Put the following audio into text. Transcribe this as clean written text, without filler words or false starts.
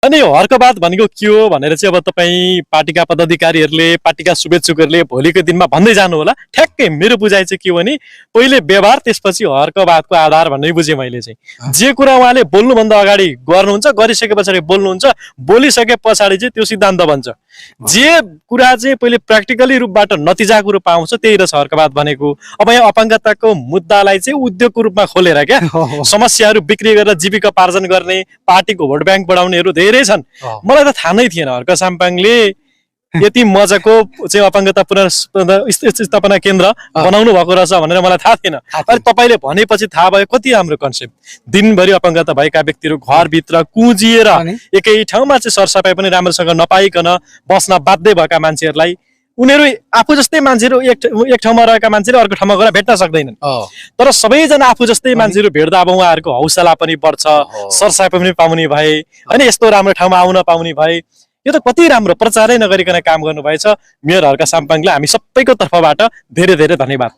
अनि यो हर्कबाद भनेको के हो भनेर चाहिँ अब तपाईँ पार्टीका पदाधिकारीहरूले पार्टीका शुभेच्छुकहरूले भोलिको दिनमा भन्दै जानु होला। ठ्याक्कै मेरो बुझाइ चाहिँ के हो भने पहिले व्यवहार त्यसपछि हर्कबादको आधार भन्ने बुझेँ मैले चाहिँ। जे कुरा उहाँले बोल्नुभन्दा अगाडि गर्नुहुन्छ, गरिसके पछाडि बोल्नुहुन्छ, बोलिसके पछाडि चाहिँ त्यो सिद्धान्त बन्छ। जे कुरा चाहिँ पहिले प्र्याक्टिकली रूपबाट नतिजाको रूप आउँछ त्यही रहेछ हर्कबाद भनेको। अब यहाँ अपाङ्गताको मुद्दालाई चाहिँ उद्योगको रूपमा खोलेर क्या समस्याहरू बिक्री गरेर जीविकोपार्जन गर्ने, पार्टीको भोट ब्याङ्क बढाउनेहरू धेरै छन्। मलाई त थाहा नै थिएन हर्क साम्पाङले यति मजाको चाहिँ अपाङ्गता पुनर्स्थापना केन्द्र बनाउनु भएको रहेछ भनेर मलाई थाहा थिएन। अनि तपाईँले भनेपछि थाहा भयो कति राम्रो कन्सेप्ट। दिनभरि अपाङ्गता भएका व्यक्तिहरू घरभित्र कुँजिएर एकै ठाउँमा चाहिँ सरसफाइ पनि राम्रोसँग नपाइकन बस्न बाध्य भएका मान्छेहरूलाई उनीहरू आफू जस्तै मान्छेहरू एक ठाउँमा रहेका मान्छेले अर्को ठाउँमा गएर भेट्न सक्दैनन्। तर सबैजना आफू जस्तै मान्छेहरू भेट्दा अब उहाँहरूको हौसला पनि बढ्छ, सरसफाइ पनि पाउने भए, होइन यस्तो राम्रो ठाउँमा आउन पाउने भए। यो त कति राम्रो प्रचारै नगरिकन काम गर्नुभएछ मेयर हर्क साम्पाङले। हामी सबैको तर्फबाट धेरै धेरै धन्यवाद।